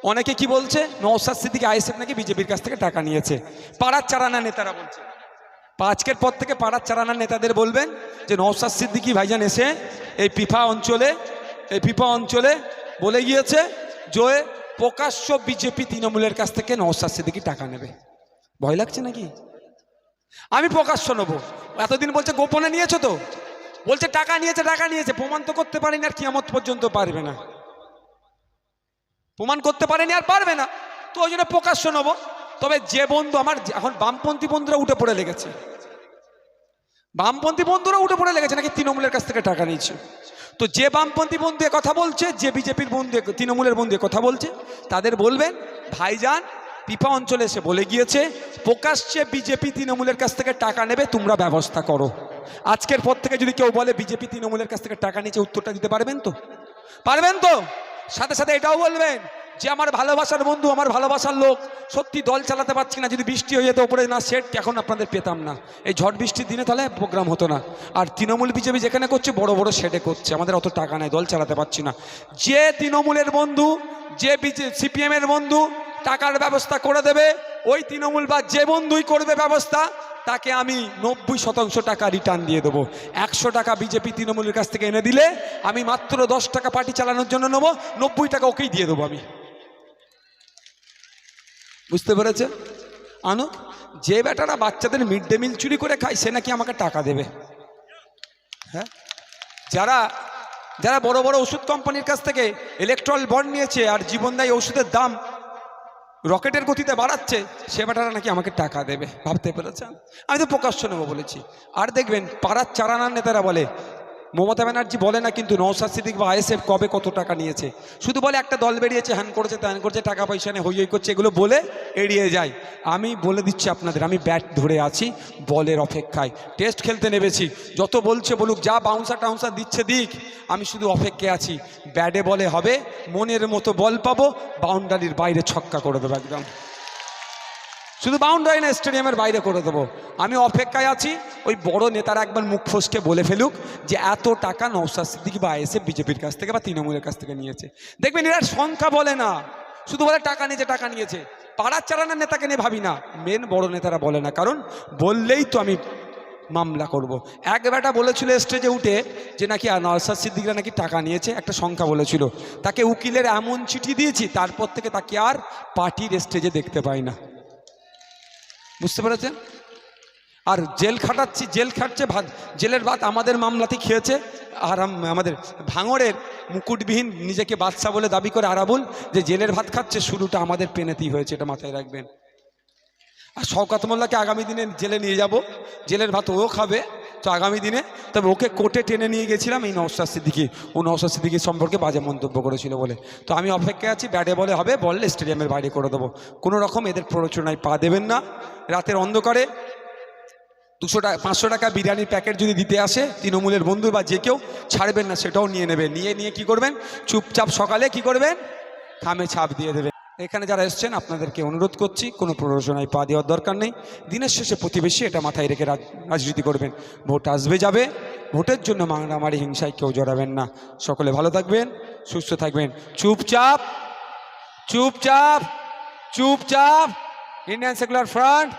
অনেকে কি বলছে, নওশাদ সিদ্দিকী আইএসএফ নাকি বিজেপির কাছ থেকে টাকা নিয়েছে। পাড়ার চারানা নেতারা বলছে, আজকের পর থেকে পাড়ার চারানা নেতাদের বলবেন যে নওশাদ সিদ্দিকী ভাইজান এসে এই পিফা অঞ্চলে বলে গিয়েছে যে প্রকাশ্য বিজেপি তৃণমূলের কাছ থেকে নওশাদ সিদ্দিকী টাকা নেবে। ভয় লাগছে নাকি? আমি প্রকাশ্য নেবো। এতদিন বলছে গোপনে নিয়েছো, তো বলছে টাকা নিয়েছে, প্রমাণ তো করতে পারেনি, আর কিয়ামত পর্যন্ত পারবে না, প্রমাণ করতে পারেনি আর পারবে না, তো ওই জন্য প্রকাশ্য নেবো। তবে যে বন্ধু আমার এখন বামপন্থী বন্ধুরা উঠে পড়ে লেগেছে, নাকি তৃণমূলের কাছ থেকে টাকা নিয়েছে। তো যে বামপন্থী বন্ধু কথা বলছে, যে বিজেপির বন্ধু তৃণমূলের বন্ধু কথা বলছে, তাদের বলবেন ভাইজান পিপা অঞ্চলে এসে বলে গিয়েছে প্রকাশ্যে বিজেপি তৃণমূলের কাছ থেকে টাকা নেবে, তোমরা ব্যবস্থা করো। আজকের পর থেকে যদি কেউ বলে বিজেপি তৃণমূলের কাছ থেকে টাকা নিচ্ছে, উত্তরটা দিতে পারবেন তো? সাথে সাথে এটাও বলবেন যে আমার ভালোবাসার বন্ধু, আমার ভালোবাসার লোক, সত্যি দল চালাতে পারছি না, যদি বৃষ্টি হয়ে যেত ওপরে না সেট, এখন আপনাদের পেতাম না, এই ঝড় বৃষ্টির দিনে তাহলে প্রোগ্রাম হতো না। আর তৃণমূল বিজেপি যেখানে করছে বড় বড় শেডে করছে, আমাদের অত টাকা নেই, দল চালাতে পারছি না। যে তৃণমূলের বন্ধু, যে সিপিএম এর বন্ধু টাকার ব্যবস্থা করে দেবে, ওই তৃণমূল বা যে বন্ধুই করবে ব্যবস্থা, তাকে আমি 90% টাকা রিটার্ন দিয়ে দেবো। 100 টাকা বিজেপি তৃণমূলের কাছ থেকে এনে দিলে আমি মাত্র 10 টাকা পার্টি চালানোর জন্য নেবো, 90 টাকা ওকেই দিয়ে দেবো আমি। বুঝতে পেরেছেন? আনো যে বেটারা বাচ্চাদের মিড ডে মিল চুরি করে খায়, সে নাকি আমাকে টাকা দেবে। হ্যাঁ, যারা বড় বড় ওষুধ কোম্পানির কাছ থেকে ইলেকট্রল বন্ড নিয়েছে আর জীবনদায়ী ওষুধের দাম রকেটের গতিতে বাড়াচ্ছে, সে বেটারা নাকি আমাকে টাকা দেবে। ভাবতে পেরেছেন? আমি তো প্রকাশ্য নেবো বলেছি। আর দেখবেন পাড়ার চারানার নেতারা বলে, মমতা ব্যানার্জি বলে না কিন্তু নওশাদ সিদ্দিকী বা আইএসএফ কবে কত টাকা নিয়েছে, শুধু বলে একটা দল বেরিয়েছে, হ্যান করেছে ত্যান করেছে, টাকা পয়সা নিয়ে হই হই করছে, এগুলো বলে এড়িয়ে যায়। আমি বলে দিচ্ছি আপনাদের, আমি ব্যাট ধরে আছি, বলের অপেক্ষায়, টেস্ট খেলতে নেমেছি। যত বলছে বলুক, যা বাউন্সার দিচ্ছে দিক, আমি শুধু অপেক্ষায় আছি। ব্যাটে বলে হবে, মনের মতো বল পাবো, বাউন্ডারির বাইরে ছক্কা করে দেবো একদম, শুধু বাউন্ডারি না, স্টেডিয়ামের বাইরে করে দেবো। আমি অপেক্ষায় আছি ওই বড় নেতারা একবার মুখ ফসকে বলে ফেলুক যে এত টাকা নওশাদ সিদ্দিকী বা আইএসএফ বিজেপির কাছ থেকে বা তৃণমূলের কাছ থেকে নিয়েছে। দেখবেন এরা সংখ্যা বলে না, শুধু বলে টাকা নিয়েছে। পাড়ার চারানার নেতাকে নিয়ে ভাবি না, মেন বড় নেতারা বলে না, কারণ বললেই তো আমি মামলা করব। এক বেটা বলেছিল স্টেজে উঠে যে নাকি নওশাদ সিদ্দিকীরা নাকি টাকা নিয়েছে, একটা সংখ্যা বলেছিল, তাকে উকিলের এমন চিঠি দিয়েছি, তারপর থেকে তাকে আর পার্টির স্টেজে দেখতে পাই না। বুঝতে পেরেছেন? আর জেল খাটছে, জেলের ভাত আমাদের মামলাতে খেয়েছে। আর আমাদের ভাঙড়ের মুকুটবিহীন নিজেকে বাদশা বলে দাবি করে আরাবুল, যে জেলের ভাত খাচ্ছে, শুরুটা আমাদের পেনেতেই হয়েছে, এটা মাথায় রাখবেন। আর শওকত মোল্লাকে আগামী দিনে জেলে নিয়ে যাব, জেলের ভাত ও খাবে তো আগামী দিনে। তবে ওকে কোর্টে টেনে নিয়ে গেছিলাম এই নওশাদ সিদ্দিকী, ও নওশাদ সিদ্দিকীর সম্পর্কে বাজে মন্তব্য করেছিল বলে। তো আমি অপেক্ষায় আছি, ব্যাটে বলে হবে, বললে স্টেডিয়ামের বাইরে করে দেবো। কোনো রকম এদের প্ররোচনায় পা দেবেন না। রাতের অন্ধকারে 200 টাকা 500 টাকা বিরিয়ানির প্যাকেট যদি দিতে আসে তৃণমূলের বন্ধু বা যে কেউ, ছাড়বেন না, সেটাও নিয়ে নেবেন। নিয়ে কি করবেন, চুপচাপ সকালে কি করবেন, খামে ছাপ দিয়ে দেবেন। এখানে যারা এসছেন আপনাদেরকে অনুরোধ করছি, কোনো প্ররোচনায় পা দেওয়ার দরকার নেই। দিনের শেষে প্রতিবেশী, এটা মাথায় রেখে রাজনীতি করবেন। ভোট আসবে যাবে, ভোটের জন্য মারামারি হিংসায় কেউ জড়াবেন না। সকলে ভালো থাকবেন, সুস্থ থাকবেন। চুপচাপ ইন্ডিয়ান সেকুলার ফ্রন্ট